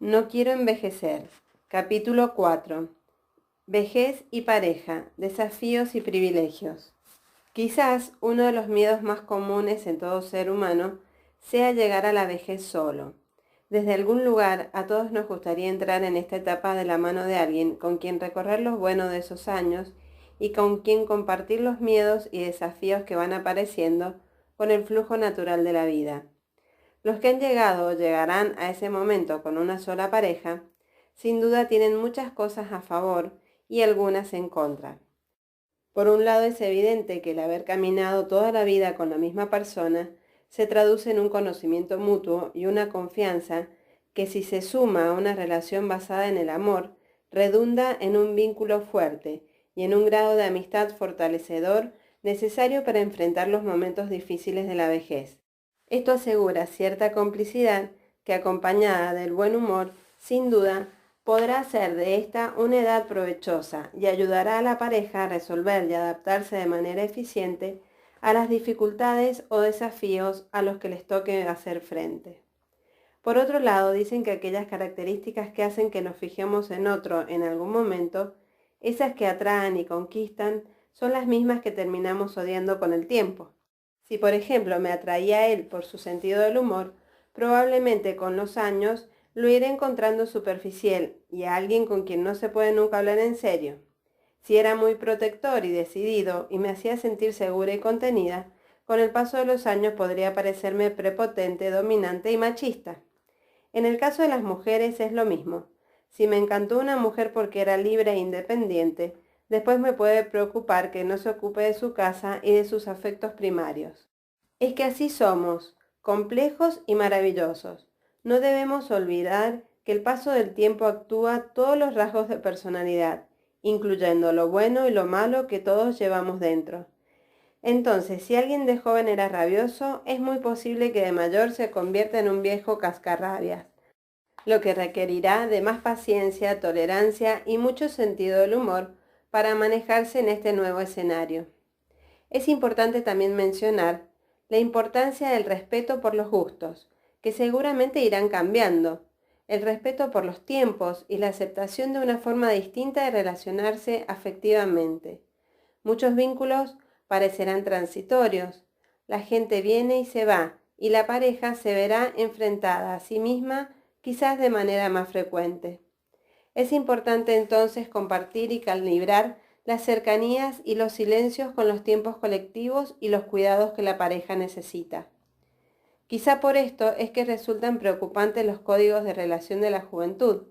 No quiero envejecer. Capítulo 4. Vejez y pareja, desafíos y privilegios. Quizás uno de los miedos más comunes en todo ser humano sea llegar a la vejez solo. Desde algún lugar a todos nos gustaría entrar en esta etapa de la mano de alguien con quien recorrer los buenos de esos años y con quien compartir los miedos y desafíos que van apareciendo con el flujo natural de la vida. Los que han llegado o llegarán a ese momento con una sola pareja, sin duda tienen muchas cosas a favor y algunas en contra. Por un lado, es evidente que el haber caminado toda la vida con la misma persona se traduce en un conocimiento mutuo y una confianza que, si se suma a una relación basada en el amor, redunda en un vínculo fuerte y en un grado de amistad fortalecedor necesario para enfrentar los momentos difíciles de la vejez. Esto asegura cierta complicidad que, acompañada del buen humor, sin duda, podrá hacer de esta una edad provechosa y ayudará a la pareja a resolver y adaptarse de manera eficiente a las dificultades o desafíos a los que les toque hacer frente. Por otro lado, dicen que aquellas características que hacen que nos fijemos en otro en algún momento, esas que atraen y conquistan, son las mismas que terminamos odiando con el tiempo. Si, por ejemplo, me atraía a él por su sentido del humor, probablemente con los años lo iré encontrando superficial y a alguien con quien no se puede nunca hablar en serio. Si era muy protector y decidido y me hacía sentir segura y contenida, con el paso de los años podría parecerme prepotente, dominante y machista. En el caso de las mujeres es lo mismo. Si me encantó una mujer porque era libre e independiente, después me puede preocupar que no se ocupe de su casa y de sus afectos primarios. Es que así somos, complejos y maravillosos. No debemos olvidar que el paso del tiempo actúa todos los rasgos de personalidad, incluyendo lo bueno y lo malo que todos llevamos dentro. Entonces, si alguien de joven era rabioso, es muy posible que de mayor se convierta en un viejo cascarrabias, lo que requerirá de más paciencia, tolerancia y mucho sentido del humor para manejarse en este nuevo escenario. Es importante también mencionar la importancia del respeto por los gustos, que seguramente irán cambiando, el respeto por los tiempos y la aceptación de una forma distinta de relacionarse afectivamente. Muchos vínculos parecerán transitorios, la gente viene y se va, y la pareja se verá enfrentada a sí misma quizás de manera más frecuente. Es importante entonces compartir y calibrar las cercanías y los silencios con los tiempos colectivos y los cuidados que la pareja necesita. Quizá por esto es que resultan preocupantes los códigos de relación de la juventud,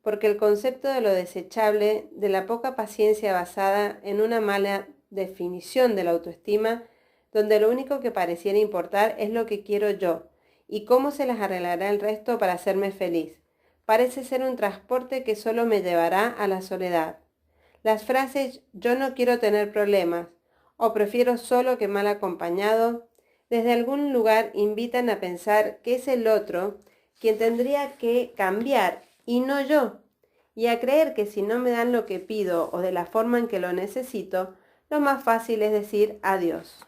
porque el concepto de lo desechable, de la poca paciencia basada en una mala definición de la autoestima, donde lo único que pareciera importar es lo que quiero yo y cómo se las arreglará el resto para hacerme feliz, parece ser un transporte que solo me llevará a la soledad. Las frases «yo no quiero tener problemas» o «prefiero solo que mal acompañado» desde algún lugar invitan a pensar que es el otro quien tendría que cambiar y no yo, y a creer que si no me dan lo que pido o de la forma en que lo necesito, lo más fácil es decir adiós.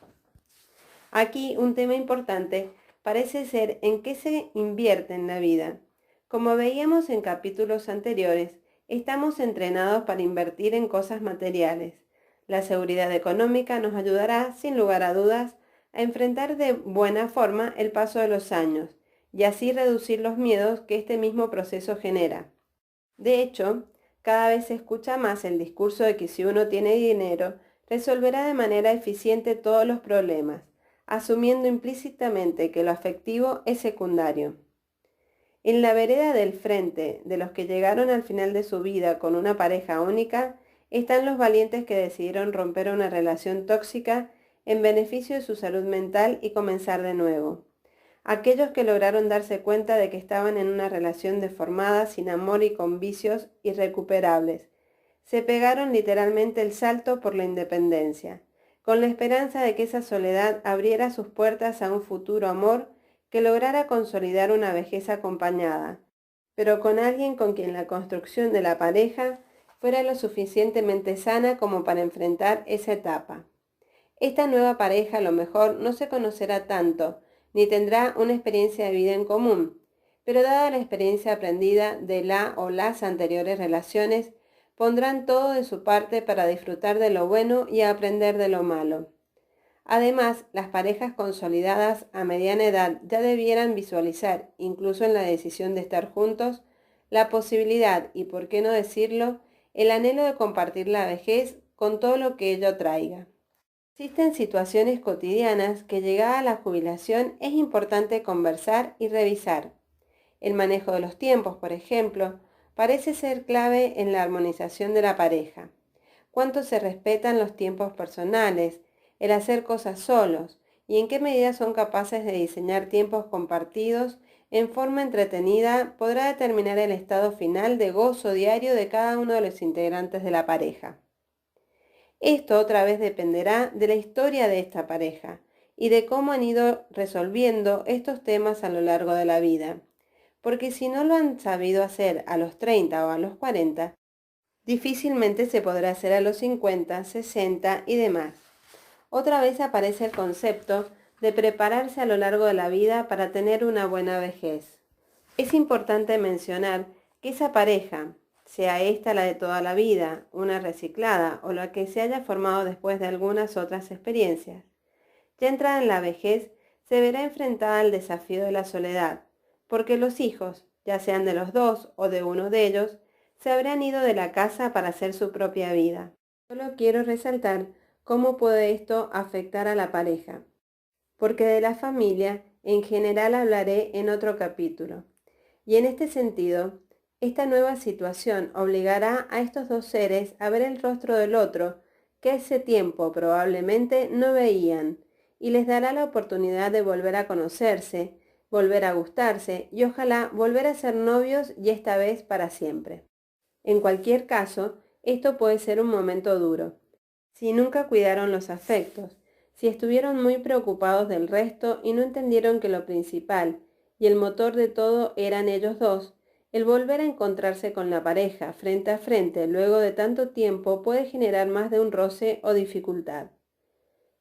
Aquí un tema importante parece ser en qué se invierte en la vida. Como veíamos en capítulos anteriores, estamos entrenados para invertir en cosas materiales. La seguridad económica nos ayudará, sin lugar a dudas, a enfrentar de buena forma el paso de los años y así reducir los miedos que este mismo proceso genera. De hecho, cada vez se escucha más el discurso de que si uno tiene dinero, resolverá de manera eficiente todos los problemas, asumiendo implícitamente que lo afectivo es secundario. En la vereda del frente de los que llegaron al final de su vida con una pareja única, están los valientes que decidieron romper una relación tóxica en beneficio de su salud mental y comenzar de nuevo. Aquellos que lograron darse cuenta de que estaban en una relación deformada, sin amor y con vicios irrecuperables. Se pegaron literalmente el salto por la independencia, con la esperanza de que esa soledad abriera sus puertas a un futuro amor que lograra consolidar una vejez acompañada, pero con alguien con quien la construcción de la pareja fuera lo suficientemente sana como para enfrentar esa etapa. Esta nueva pareja a lo mejor no se conocerá tanto, ni tendrá una experiencia de vida en común, pero dada la experiencia aprendida de la o las anteriores relaciones, pondrán todo de su parte para disfrutar de lo bueno y aprender de lo malo. Además, las parejas consolidadas a mediana edad ya debieran visualizar, incluso en la decisión de estar juntos, la posibilidad y, por qué no decirlo, el anhelo de compartir la vejez con todo lo que ello traiga. Existen situaciones cotidianas que, llegada a la jubilación, es importante conversar y revisar. El manejo de los tiempos, por ejemplo, parece ser clave en la armonización de la pareja. ¿Cuánto se respetan los tiempos personales, el hacer cosas solos y en qué medida son capaces de diseñar tiempos compartidos en forma entretenida podrá determinar el estado final de gozo diario de cada uno de los integrantes de la pareja? Esto otra vez dependerá de la historia de esta pareja y de cómo han ido resolviendo estos temas a lo largo de la vida. Porque si no lo han sabido hacer a los 30 o a los 40, difícilmente se podrá hacer a los 50, 60 y demás. Otra vez aparece el concepto de prepararse a lo largo de la vida para tener una buena vejez. Es importante mencionar que esa pareja, sea esta la de toda la vida, una reciclada o la que se haya formado después de algunas otras experiencias, ya entrada en la vejez se verá enfrentada al desafío de la soledad, porque los hijos, ya sean de los dos o de uno de ellos, se habrán ido de la casa para hacer su propia vida. Solo quiero resaltar cómo puede esto afectar a la pareja, porque de la familia en general hablaré en otro capítulo. Y en este sentido, esta nueva situación obligará a estos dos seres a ver el rostro del otro, que ese tiempo probablemente no veían, y les dará la oportunidad de volver a conocerse, volver a gustarse y ojalá volver a ser novios y esta vez para siempre. En cualquier caso, esto puede ser un momento duro. Si nunca cuidaron los afectos, si estuvieron muy preocupados del resto y no entendieron que lo principal y el motor de todo eran ellos dos, el volver a encontrarse con la pareja frente a frente luego de tanto tiempo puede generar más de un roce o dificultad.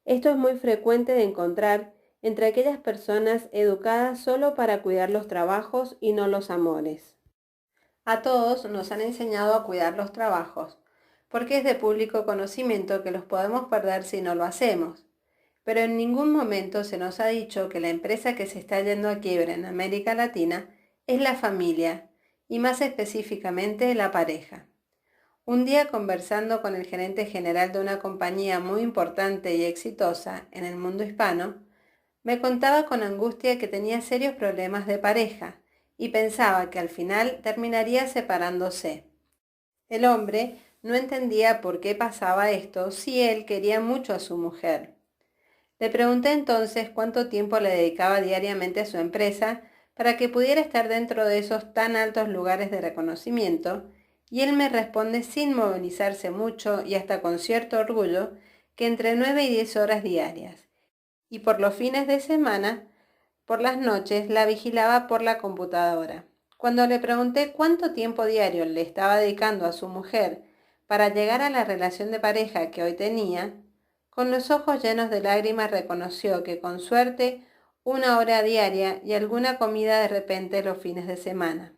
Esto es muy frecuente de encontrar entre aquellas personas educadas solo para cuidar los trabajos y no los amores. A todos nos han enseñado a cuidar los trabajos, porque es de público conocimiento que los podemos perder si no lo hacemos. Pero en ningún momento se nos ha dicho que la empresa que se está yendo a quiebra en América Latina es la familia, y más específicamente la pareja. Un día, conversando con el gerente general de una compañía muy importante y exitosa en el mundo hispano, me contaba con angustia que tenía serios problemas de pareja y pensaba que al final terminaría separándose. El hombre no entendía por qué pasaba esto si él quería mucho a su mujer. Le pregunté entonces cuánto tiempo le dedicaba diariamente a su empresa para que pudiera estar dentro de esos tan altos lugares de reconocimiento, y él me responde sin movilizarse mucho y hasta con cierto orgullo que entre 9 y 10 horas diarias, y por los fines de semana, por las noches, la vigilaba por la computadora. Cuando le pregunté cuánto tiempo diario le estaba dedicando a su mujer para llegar a la relación de pareja que hoy tenía, con los ojos llenos de lágrimas reconoció que con suerte 1 hora diaria y alguna comida de repente los fines de semana.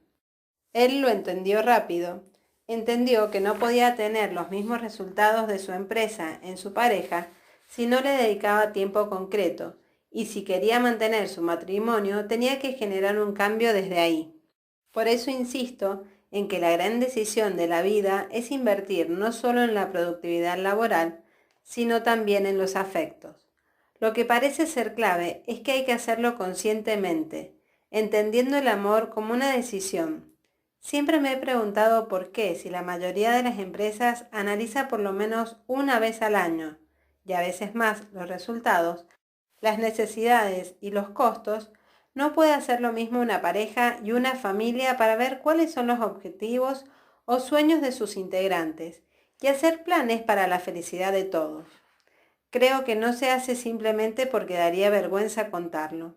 Él lo entendió rápido. Entendió que no podía tener los mismos resultados de su empresa en su pareja si no le dedicaba tiempo concreto, y si quería mantener su matrimonio tenía que generar un cambio desde ahí. Por eso insisto en que la gran decisión de la vida es invertir no solo en la productividad laboral, sino también en los afectos. Lo que parece ser clave es que hay que hacerlo conscientemente, entendiendo el amor como una decisión. Siempre me he preguntado por qué, si la mayoría de las empresas analiza por lo menos una vez al año, y a veces más, los resultados, las necesidades y los costos, no puede hacer lo mismo una pareja y una familia para ver cuáles son los objetivos o sueños de sus integrantes y hacer planes para la felicidad de todos. Creo que no se hace simplemente porque daría vergüenza contarlo.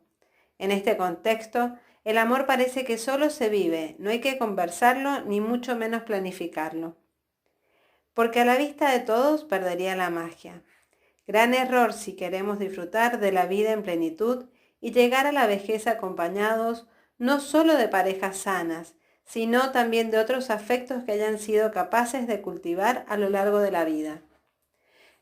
En este contexto, el amor parece que solo se vive, no hay que conversarlo ni mucho menos planificarlo. Porque a la vista de todos perdería la magia. Gran error si queremos disfrutar de la vida en plenitud y llegar a la vejez acompañados no solo de parejas sanas, sino también de otros afectos que hayan sido capaces de cultivar a lo largo de la vida.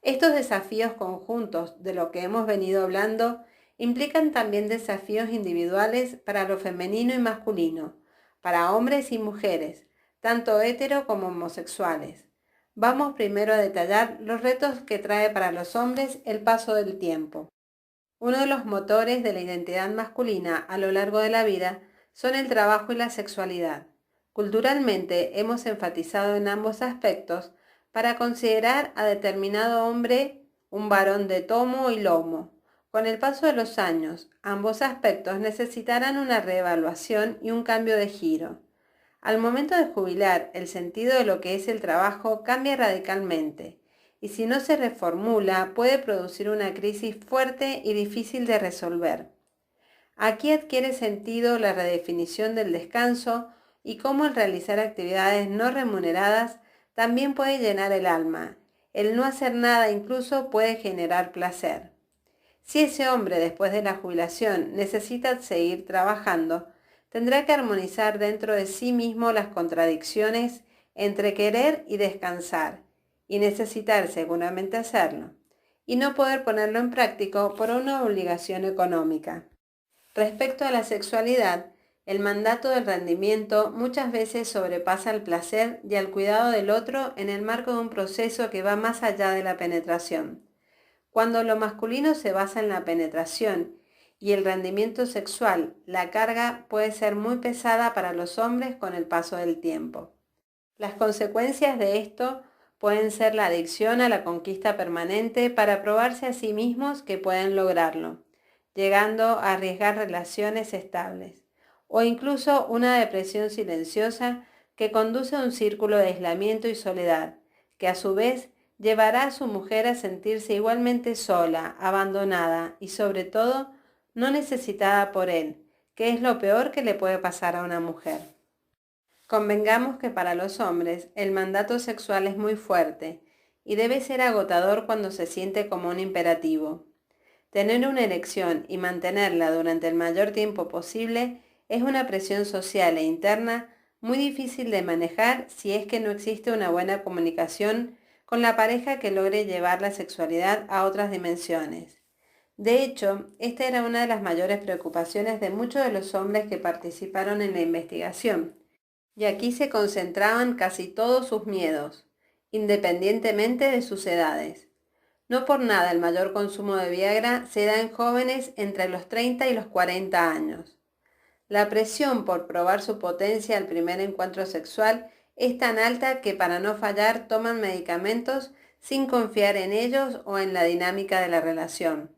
Estos desafíos conjuntos de lo que hemos venido hablando implican también desafíos individuales para lo femenino y masculino, para hombres y mujeres, tanto hetero como homosexuales. Vamos primero a detallar los retos que trae para los hombres el paso del tiempo. Uno de los motores de la identidad masculina a lo largo de la vida son el trabajo y la sexualidad. Culturalmente hemos enfatizado en ambos aspectos para considerar a determinado hombre un varón de tomo y lomo. Con el paso de los años, ambos aspectos necesitarán una reevaluación y un cambio de giro. Al momento de jubilar, el sentido de lo que es el trabajo cambia radicalmente, y si no se reformula, puede producir una crisis fuerte y difícil de resolver. Aquí adquiere sentido la redefinición del descanso y cómo el realizar actividades no remuneradas también puede llenar el alma. El no hacer nada incluso puede generar placer. Si ese hombre después de la jubilación necesita seguir trabajando, tendrá que armonizar dentro de sí mismo las contradicciones entre querer y descansar, y necesitar seguramente hacerlo, y no poder ponerlo en práctica por una obligación económica. Respecto a la sexualidad, el mandato del rendimiento muchas veces sobrepasa al placer y al cuidado del otro en el marco de un proceso que va más allá de la penetración. Cuando lo masculino se basa en la penetración y el rendimiento sexual, la carga puede ser muy pesada para los hombres con el paso del tiempo. Las consecuencias de esto pueden ser la adicción a la conquista permanente para probarse a sí mismos que pueden lograrlo, llegando a arriesgar relaciones estables, o incluso una depresión silenciosa que conduce a un círculo de aislamiento y soledad, que a su vez llevará a su mujer a sentirse igualmente sola, abandonada y sobre todo no necesitada por él, que es lo peor que le puede pasar a una mujer. Convengamos que para los hombres el mandato sexual es muy fuerte y debe ser agotador cuando se siente como un imperativo. Tener una erección y mantenerla durante el mayor tiempo posible es una presión social e interna muy difícil de manejar si es que no existe una buena comunicación con la pareja que logre llevar la sexualidad a otras dimensiones. De hecho, esta era una de las mayores preocupaciones de muchos de los hombres que participaron en la investigación, y aquí se concentraban casi todos sus miedos, independientemente de sus edades. No por nada el mayor consumo de Viagra se da en jóvenes entre los 30 y los 40 años. La presión por probar su potencia al primer encuentro sexual es tan alta que para no fallar toman medicamentos sin confiar en ellos o en la dinámica de la relación.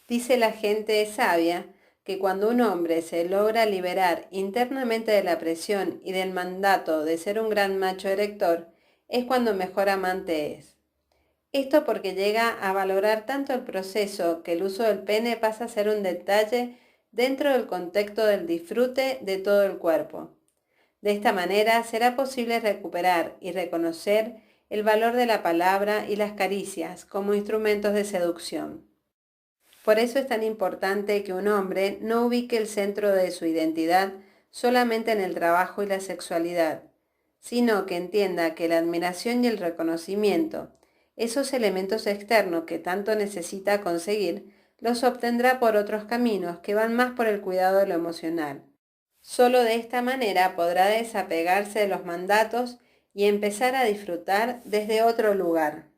Dice la gente sabia que cuando un hombre se logra liberar internamente de la presión y del mandato de ser un gran macho erector, es cuando mejor amante es. Esto porque llega a valorar tanto el proceso que el uso del pene pasa a ser un detalle dentro del contexto del disfrute de todo el cuerpo. De esta manera será posible recuperar y reconocer el valor de la palabra y las caricias como instrumentos de seducción. Por eso es tan importante que un hombre no ubique el centro de su identidad solamente en el trabajo y la sexualidad, sino que entienda que la admiración y el reconocimiento, esos elementos externos que tanto necesita conseguir, los obtendrá por otros caminos que van más por el cuidado de lo emocional. Solo de esta manera podrá desapegarse de los mandatos y empezar a disfrutar desde otro lugar.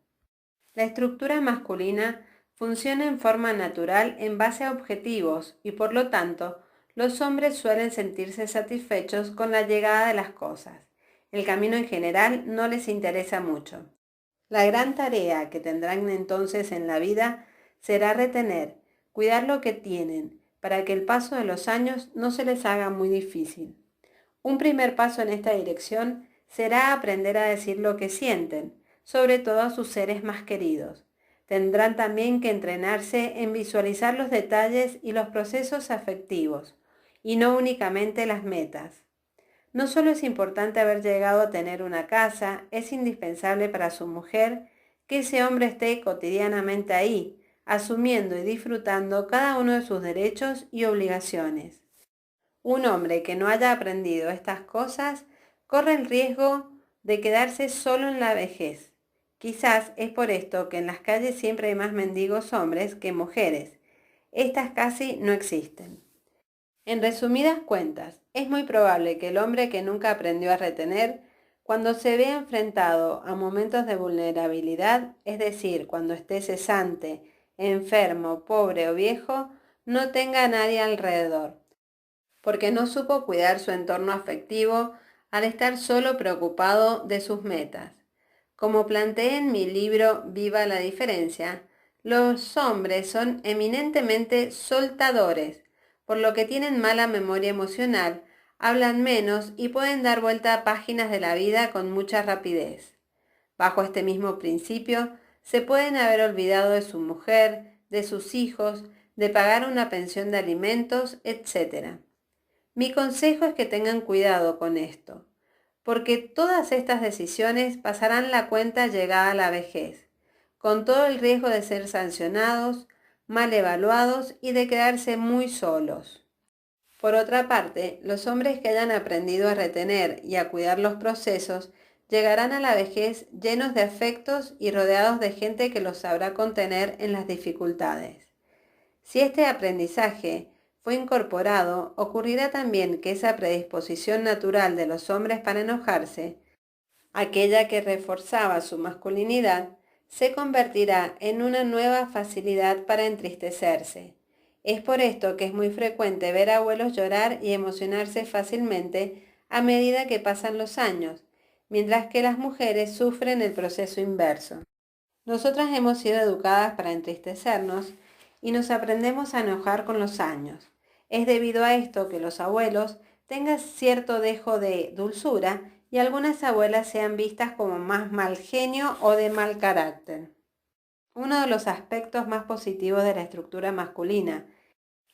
La estructura masculina funciona en forma natural en base a objetivos y por lo tanto los hombres suelen sentirse satisfechos con la llegada de las cosas. El camino en general no les interesa mucho. La gran tarea que tendrán entonces en la vida será retener, cuidar lo que tienen, para que el paso de los años no se les haga muy difícil. Un primer paso en esta dirección será aprender a decir lo que sienten, sobre todo a sus seres más queridos. Tendrán también que entrenarse en visualizar los detalles y los procesos afectivos, y no únicamente las metas. No solo es importante haber llegado a tener una casa, es indispensable para su mujer que ese hombre esté cotidianamente ahí, asumiendo y disfrutando cada uno de sus derechos y obligaciones. Un hombre que no haya aprendido estas cosas corre el riesgo de quedarse solo en la vejez. Quizás es por esto que en las calles siempre hay más mendigos hombres que mujeres. Estas casi no existen. En resumidas cuentas, es muy probable que el hombre que nunca aprendió a retener, cuando se vea enfrentado a momentos de vulnerabilidad, es decir, cuando esté cesante, enfermo, pobre o viejo, no tenga a nadie alrededor, porque no supo cuidar su entorno afectivo al estar solo preocupado de sus metas. Como planteé en mi libro Viva la diferencia, los hombres son eminentemente soltadores, por lo que tienen mala memoria emocional, hablan menos y pueden dar vuelta a páginas de la vida con mucha rapidez. Bajo este mismo principio, se pueden haber olvidado de su mujer, de sus hijos, de pagar una pensión de alimentos, etc. Mi consejo es que tengan cuidado con esto, porque todas estas decisiones pasarán la cuenta llegada a la vejez, con todo el riesgo de ser sancionados, mal evaluados y de quedarse muy solos. Por otra parte, los hombres que hayan aprendido a retener y a cuidar los procesos llegarán a la vejez llenos de afectos y rodeados de gente que los sabrá contener en las dificultades. Si este aprendizaje fue incorporado, ocurrirá también que esa predisposición natural de los hombres para enojarse, aquella que reforzaba su masculinidad, se convertirá en una nueva facilidad para entristecerse. Es por esto que es muy frecuente ver a abuelos llorar y emocionarse fácilmente a medida que pasan los años, mientras que las mujeres sufren el proceso inverso. Nosotras hemos sido educadas para entristecernos y nos aprendemos a enojar con los años. Es debido a esto que los abuelos tengan cierto dejo de dulzura y algunas abuelas sean vistas como más mal genio o de mal carácter. Uno de los aspectos más positivos de la estructura masculina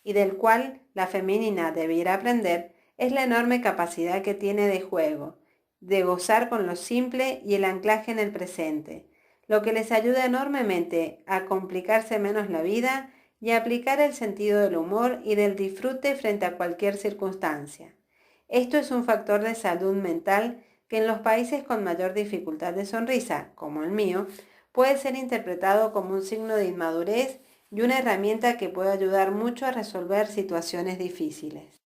y del cual la femenina debiera aprender es la enorme capacidad que tiene de juego, de gozar con lo simple y el anclaje en el presente, lo que les ayuda enormemente a complicarse menos la vida y a aplicar el sentido del humor y del disfrute frente a cualquier circunstancia. Esto es un factor de salud mental que en los países con mayor dificultad de sonrisa, como el mío, puede ser interpretado como un signo de inmadurez y una herramienta que puede ayudar mucho a resolver situaciones difíciles.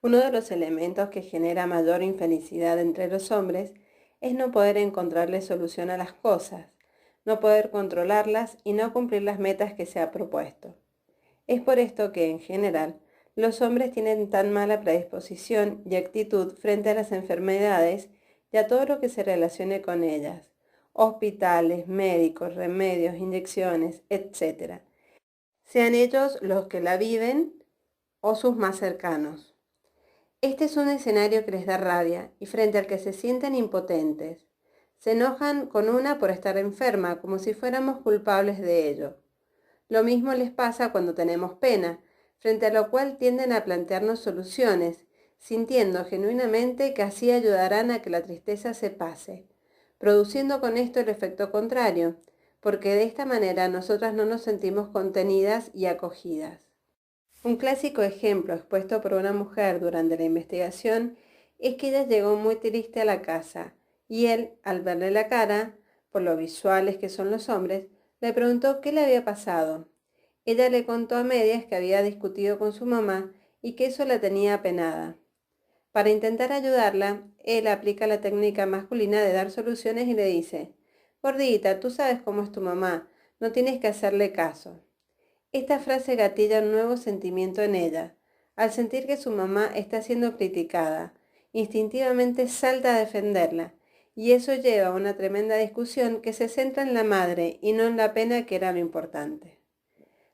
Uno de los elementos que genera mayor infelicidad entre los hombres es no poder encontrarle solución a las cosas, no poder controlarlas y no cumplir las metas que se ha propuesto. Es por esto que, en general, los hombres tienen tan mala predisposición y actitud frente a las enfermedades y a todo lo que se relacione con ellas, hospitales, médicos, remedios, inyecciones, etc. Sean ellos los que la viven o sus más cercanos. Este es un escenario que les da rabia y frente al que se sienten impotentes. Se enojan con una por estar enferma, como si fuéramos culpables de ello. Lo mismo les pasa cuando tenemos pena, frente a lo cual tienden a plantearnos soluciones, sintiendo genuinamente que así ayudarán a que la tristeza se pase, produciendo con esto el efecto contrario, porque de esta manera nosotras no nos sentimos contenidas y acogidas. Un clásico ejemplo expuesto por una mujer durante la investigación es que ella llegó muy triste a la casa y él, al verle la cara, por lo visuales que son los hombres, le preguntó qué le había pasado. Ella le contó a medias que había discutido con su mamá y que eso la tenía apenada. Para intentar ayudarla, él aplica la técnica masculina de dar soluciones y le dice: «Gordita, tú sabes cómo es tu mamá, no tienes que hacerle caso». Esta frase gatilla un nuevo sentimiento en ella. Al sentir que su mamá está siendo criticada, instintivamente salta a defenderla, y eso lleva a una tremenda discusión que se centra en la madre y no en la pena, que era lo importante.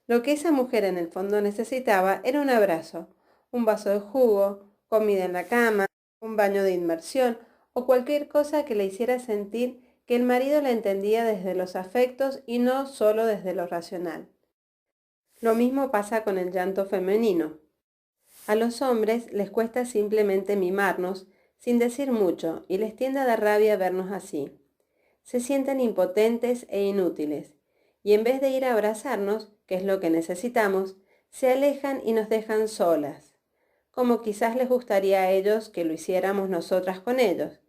Lo que esa mujer en el fondo necesitaba era un abrazo, un vaso de jugo, comida en la cama, un baño de inmersión o cualquier cosa que le hiciera sentir que el marido la entendía desde los afectos y no solo desde lo racional. Lo mismo pasa con el llanto femenino. A los hombres les cuesta simplemente mimarnos sin decir mucho y les tiende a dar rabia vernos así. Se sienten impotentes e inútiles y en vez de ir a abrazarnos, que es lo que necesitamos, se alejan y nos dejan solas. como quizás les gustaría a ellos que lo hiciéramos nosotras con ellos.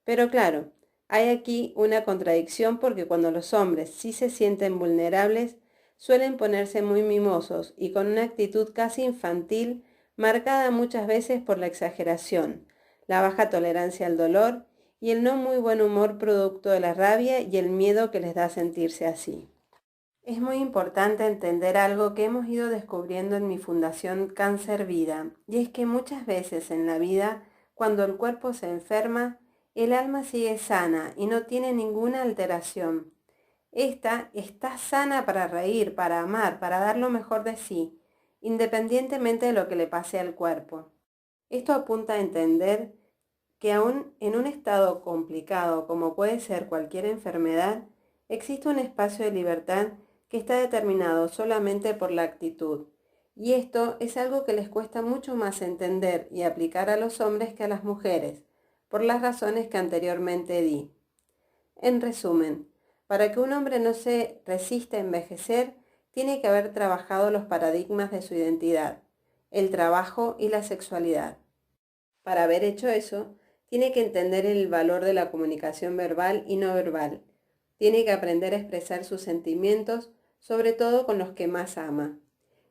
Pero claro, hay aquí una contradicción porque cuando los hombres sí se sienten vulnerables, suelen ponerse muy mimosos y con una actitud casi infantil, marcada muchas veces por la exageración, la baja tolerancia al dolor y el no muy buen humor producto de la rabia y el miedo que les da sentirse así. Es muy importante entender algo que hemos ido descubriendo en mi fundación Cáncer Vida, y es que muchas veces en la vida, cuando el cuerpo se enferma, el alma sigue sana y no tiene ninguna alteración. Esta está sana para reír, para amar, para dar lo mejor de sí, independientemente de lo que le pase al cuerpo. Esto apunta a entender que aún en un estado complicado como puede ser cualquier enfermedad, existe un espacio de libertad que está determinado solamente por la actitud. Y esto es algo que les cuesta mucho más entender y aplicar a los hombres que a las mujeres, por las razones que anteriormente di. En resumen, para que un hombre no se resista a envejecer, tiene que haber trabajado los paradigmas de su identidad, el trabajo y la sexualidad. Para haber hecho eso, tiene que entender el valor de la comunicación verbal y no verbal. Tiene que aprender a expresar sus sentimientos, sobre todo con los que más ama.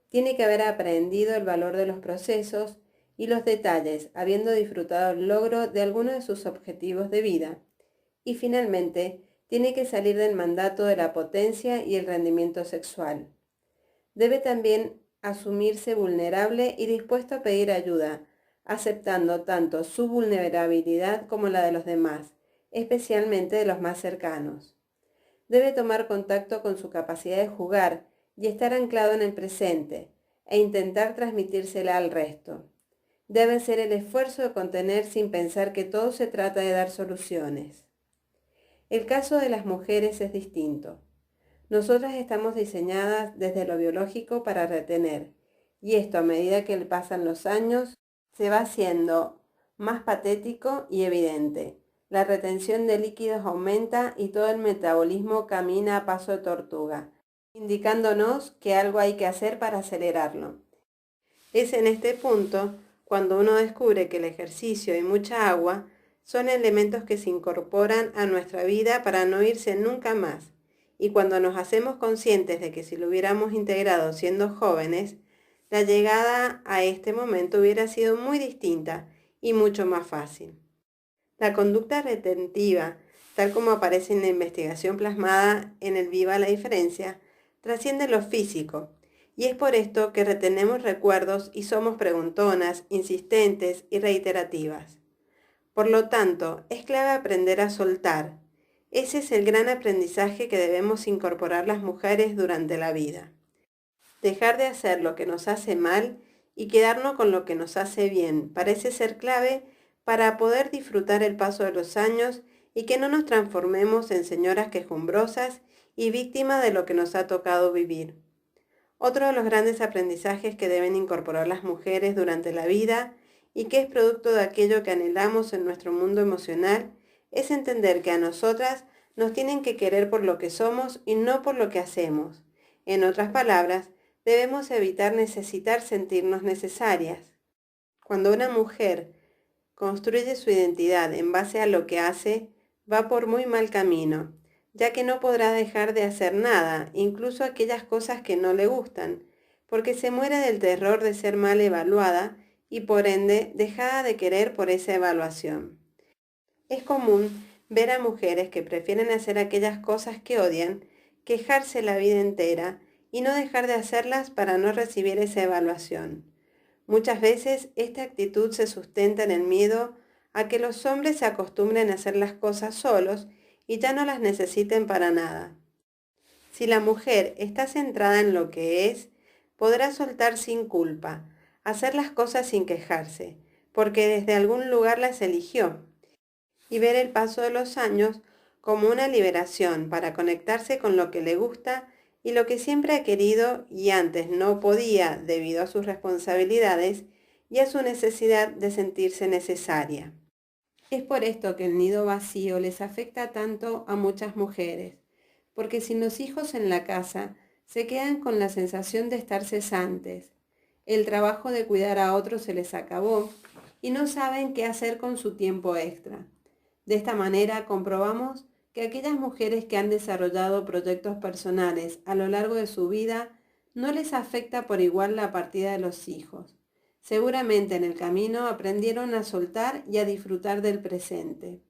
Tiene que haber aprendido el valor de los procesos y los detalles, habiendo disfrutado el logro de alguno de sus objetivos de vida. Y finalmente, tiene que salir del mandato de la potencia y el rendimiento sexual. Debe también asumirse vulnerable y dispuesto a pedir ayuda, aceptando tanto su vulnerabilidad como la de los demás, especialmente de los más cercanos. Debe tomar contacto con su capacidad de jugar y estar anclado en el presente, e intentar transmitírsela al resto. Debe hacer el esfuerzo de contener sin pensar que todo se trata de dar soluciones. El caso de las mujeres es distinto. Nosotras estamos diseñadas desde lo biológico para retener, y esto a medida que pasan los años se va haciendo más patético y evidente. La retención de líquidos aumenta y todo el metabolismo camina a paso de tortuga, indicándonos que algo hay que hacer para acelerarlo. Es en este punto cuando uno descubre que el ejercicio y mucha agua son elementos que se incorporan a nuestra vida para no irse nunca más. Y cuando nos hacemos conscientes de que si lo hubiéramos integrado siendo jóvenes, la llegada a este momento hubiera sido muy distinta y mucho más fácil. La conducta retentiva, tal como aparece en la investigación plasmada en el Viva la Diferencia, trasciende lo físico, y es por esto que retenemos recuerdos y somos preguntonas, insistentes y reiterativas. Por lo tanto, es clave aprender a soltar. Ese es el gran aprendizaje que debemos incorporar las mujeres durante la vida. Dejar de hacer lo que nos hace mal y quedarnos con lo que nos hace bien parece ser clave para poder disfrutar el paso de los años y que no nos transformemos en señoras quejumbrosas y víctimas de lo que nos ha tocado vivir. Otro de los grandes aprendizajes que deben incorporar las mujeres durante la vida y que es producto de aquello que anhelamos en nuestro mundo emocional es entender que a nosotras nos tienen que querer por lo que somos y no por lo que hacemos. En otras palabras, debemos evitar necesitar sentirnos necesarias. Cuando una mujer construye su identidad en base a lo que hace, va por muy mal camino, ya que no podrá dejar de hacer nada, incluso aquellas cosas que no le gustan, porque se muere del terror de ser mal evaluada y por ende dejada de querer por esa evaluación. Es común ver a mujeres que prefieren hacer aquellas cosas que odian, quejarse la vida entera y no dejar de hacerlas para no recibir esa evaluación. Muchas veces esta actitud se sustenta en el miedo a que los hombres se acostumbren a hacer las cosas solos y ya no las necesiten para nada. Si la mujer está centrada en lo que es, podrá soltar sin culpa, hacer las cosas sin quejarse, porque desde algún lugar las eligió, y ver el paso de los años como una liberación para conectarse con lo que le gusta y lo que siempre ha querido y antes no podía debido a sus responsabilidades y a su necesidad de sentirse necesaria. Es por esto que el nido vacío les afecta tanto a muchas mujeres, porque sin los hijos en la casa se quedan con la sensación de estar cesantes. el trabajo de cuidar a otros se les acabó y no saben qué hacer con su tiempo extra. De esta manera comprobamos que aquellas mujeres que han desarrollado proyectos personales a lo largo de su vida no les afecta por igual la partida de los hijos. Seguramente en el camino aprendieron a soltar y a disfrutar del presente.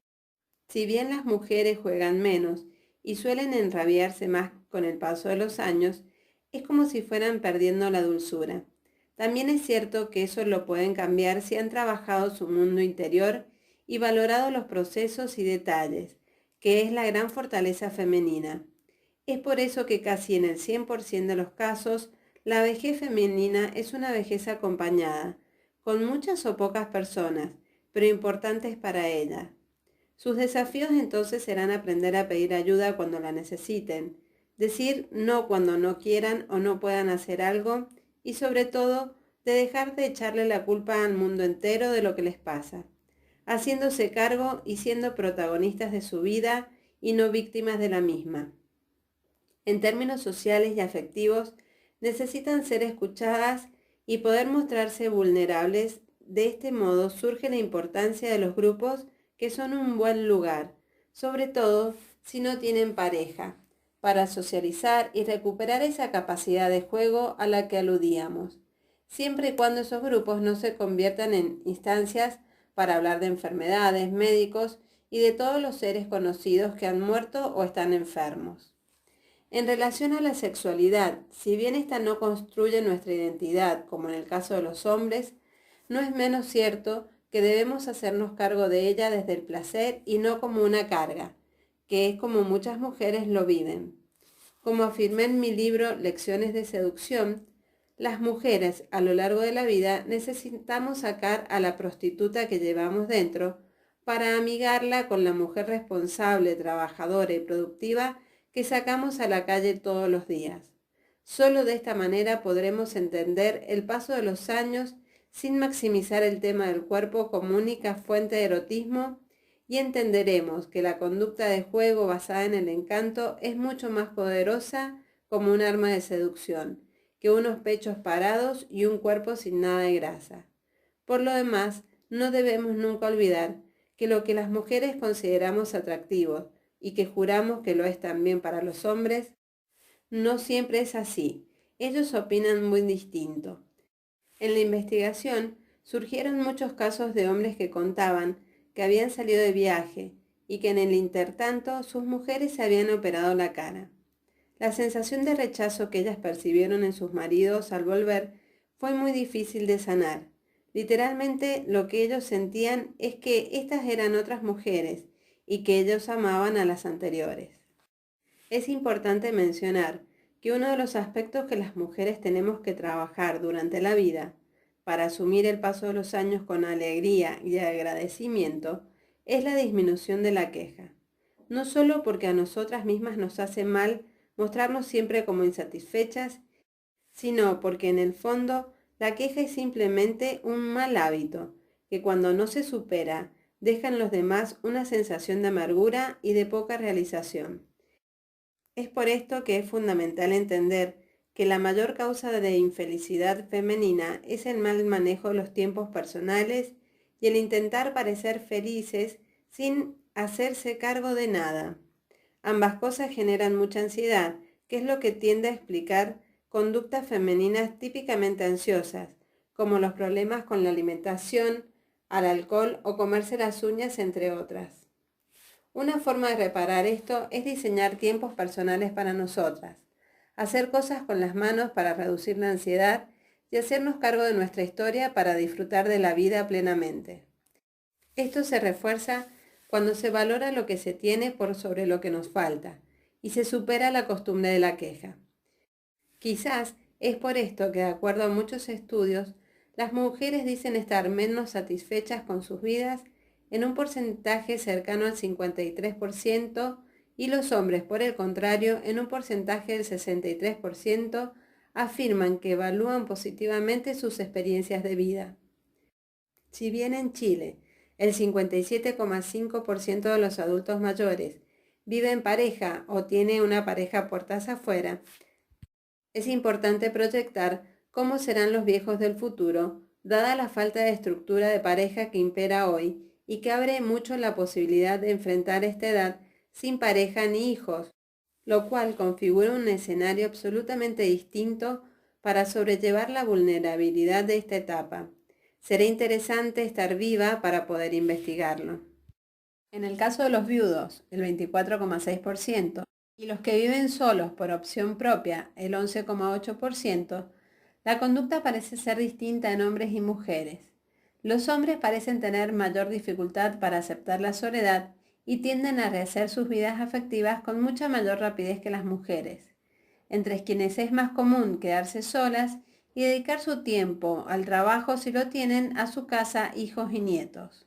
Si bien las mujeres juegan menos y suelen enrabiarse más con el paso de los años, es como si fueran perdiendo la dulzura. También es cierto que eso lo pueden cambiar si han trabajado su mundo interior y valorado los procesos y detalles, que es la gran fortaleza femenina. Es por eso que casi en el 100% de los casos, la vejez femenina es una vejez acompañada, con muchas o pocas personas, pero importantes para ella. Sus desafíos entonces serán aprender a pedir ayuda cuando la necesiten, decir no cuando no quieran o no puedan hacer algo y sobre todo de dejar de echarle la culpa al mundo entero de lo que les pasa, haciéndose cargo y siendo protagonistas de su vida y no víctimas de la misma. En términos sociales y afectivos, necesitan ser escuchadas y poder mostrarse vulnerables. De este modo surge la importancia de los grupos que son un buen lugar, sobre todo si no tienen pareja, para socializar y recuperar esa capacidad de juego a la que aludíamos, siempre y cuando esos grupos no se conviertan en instancias para hablar de enfermedades, médicos y de todos los seres conocidos que han muerto o están enfermos. En relación a la sexualidad, si bien esta no construye nuestra identidad, como en el caso de los hombres, no es menos cierto que debemos hacernos cargo de ella desde el placer y no como una carga, que es como muchas mujeres lo viven. Como afirmé en mi libro Lecciones de Seducción, las mujeres a lo largo de la vida necesitamos sacar a la prostituta que llevamos dentro para amigarla con la mujer responsable, trabajadora y productiva que sacamos a la calle todos los días. Solo de esta manera podremos entender el paso de los años sin maximizar el tema del cuerpo como única fuente de erotismo y entenderemos que la conducta de juego basada en el encanto es mucho más poderosa como un arma de seducción que unos pechos parados y un cuerpo sin nada de grasa. Por lo demás, no debemos nunca olvidar que lo que las mujeres consideramos atractivo y que juramos que lo es también para los hombres, no siempre es así. Ellos opinan muy distinto. En la investigación surgieron muchos casos de hombres que contaban que habían salido de viaje y que en el intertanto sus mujeres se habían operado la cara. La sensación de rechazo que ellas percibieron en sus maridos al volver fue muy difícil de sanar. Literalmente lo que ellos sentían es que estas eran otras mujeres y que ellos amaban a las anteriores. Es importante mencionar que uno de los aspectos que las mujeres tenemos que trabajar durante la vida para asumir el paso de los años con alegría y agradecimiento es la disminución de la queja. No solo porque a nosotras mismas nos hace mal mostrarnos siempre como insatisfechas, sino porque en el fondo la queja es simplemente un mal hábito que cuando no se supera deja en los demás una sensación de amargura y de poca realización. Es por esto que es fundamental entender que la mayor causa de infelicidad femenina es el mal manejo de los tiempos personales y el intentar parecer felices sin hacerse cargo de nada. Ambas cosas generan mucha ansiedad, que es lo que tiende a explicar conductas femeninas típicamente ansiosas, como los problemas con la alimentación, al alcohol o comerse las uñas, entre otras. Una forma de reparar esto es diseñar tiempos personales para nosotras, hacer cosas con las manos para reducir la ansiedad y hacernos cargo de nuestra historia para disfrutar de la vida plenamente. Esto se refuerza cuando se valora lo que se tiene por sobre lo que nos falta y se supera la costumbre de la queja. Quizás es por esto que, de acuerdo a muchos estudios, las mujeres dicen estar menos satisfechas con sus vidas en un porcentaje cercano al 53% y los hombres, por el contrario, en un porcentaje del 63%, afirman que evalúan positivamente sus experiencias de vida. Si bien en Chile el 57,5% de los adultos mayores vive en pareja o tiene una pareja puertas afuera, es importante proyectar cómo serán los viejos del futuro, dada la falta de estructura de pareja que impera hoy y que abre mucho la posibilidad de enfrentar esta edad sin pareja ni hijos, lo cual configura un escenario absolutamente distinto para sobrellevar la vulnerabilidad de esta etapa. Será interesante estar viva para poder investigarlo. En el caso de los viudos, el 24,6%, y los que viven solos por opción propia, el 11,8%, la conducta parece ser distinta en hombres y mujeres. Los hombres parecen tener mayor dificultad para aceptar la soledad y tienden a rehacer sus vidas afectivas con mucha mayor rapidez que las mujeres, entre quienes es más común quedarse solas y dedicar su tiempo al trabajo si lo tienen, a su casa, hijos y nietos.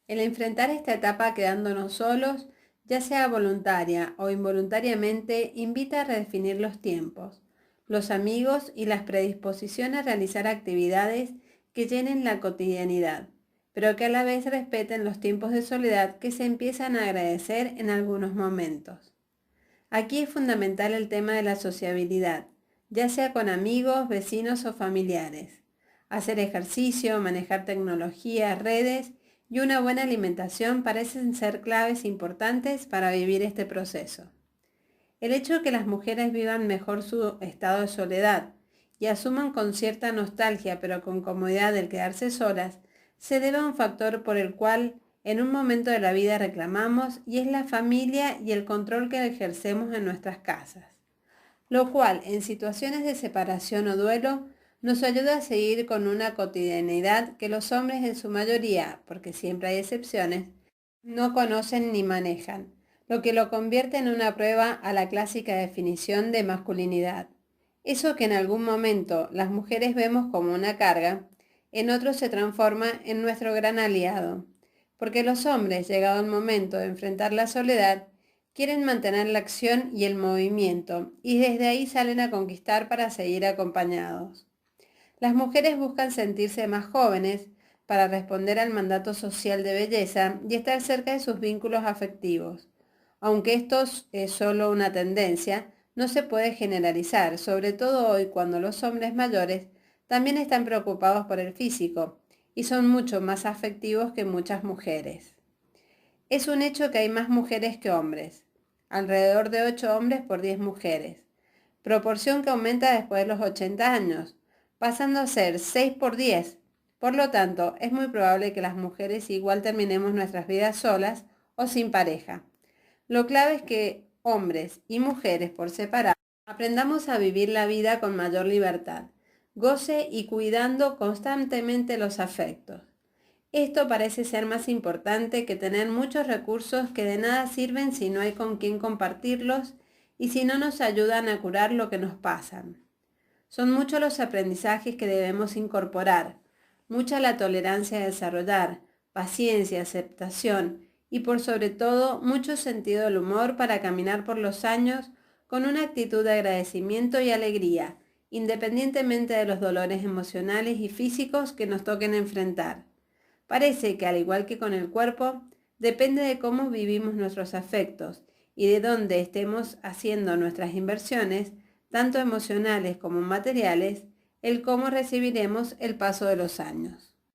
El enfrentar esta etapa quedándonos solos, ya sea voluntaria o involuntariamente, invita a redefinir los tiempos, los amigos y las predisposiciones a realizar actividades que llenen la cotidianidad, pero que a la vez respeten los tiempos de soledad que se empiezan a agradecer en algunos momentos. Aquí es fundamental el tema de la sociabilidad, ya sea con amigos, vecinos o familiares. Hacer ejercicio, manejar tecnología, redes y una buena alimentación parecen ser claves importantes para vivir este proceso. El hecho de que las mujeres vivan mejor su estado de soledad y asuman con cierta nostalgia pero con comodidad el quedarse solas, se debe a un factor por el cual en un momento de la vida reclamamos, y es la familia y el control que ejercemos en nuestras casas, lo cual en situaciones de separación o duelo nos ayuda a seguir con una cotidianidad que los hombres en su mayoría, porque siempre hay excepciones, no conocen ni manejan, lo que lo convierte en una prueba a la clásica definición de masculinidad. Eso que en algún momento las mujeres vemos como una carga, en otros se transforma en nuestro gran aliado, porque los hombres, llegado el momento de enfrentar la soledad, quieren mantener la acción y el movimiento, y desde ahí salen a conquistar para seguir acompañados. Las mujeres buscan sentirse más jóvenes para responder al mandato social de belleza y estar cerca de sus vínculos afectivos. Aunque esto es solo una tendencia, no se puede generalizar, sobre todo hoy cuando los hombres mayores también están preocupados por el físico y son mucho más afectivos que muchas mujeres. Es un hecho que hay más mujeres que hombres, alrededor de 8 hombres por 10 mujeres, proporción que aumenta después de los 80 años, pasando a ser 6 por 10. Por lo tanto, es muy probable que las mujeres igual terminemos nuestras vidas solas o sin pareja. Lo clave es que hombres y mujeres por separado aprendamos a vivir la vida con mayor libertad, goce y cuidando constantemente los afectos. Esto parece ser más importante que tener muchos recursos que de nada sirven si no hay con quien compartirlos y si no nos ayudan a curar lo que nos pasan. Son muchos los aprendizajes que debemos incorporar, mucha la tolerancia a desarrollar, paciencia, aceptación y por sobre todo mucho sentido del humor para caminar por los años con una actitud de agradecimiento y alegría, independientemente de los dolores emocionales y físicos que nos toquen enfrentar. Parece que al igual que con el cuerpo, depende de cómo vivimos nuestros afectos y de dónde estemos haciendo nuestras inversiones, tanto emocionales como materiales, el cómo recibiremos el paso de los años.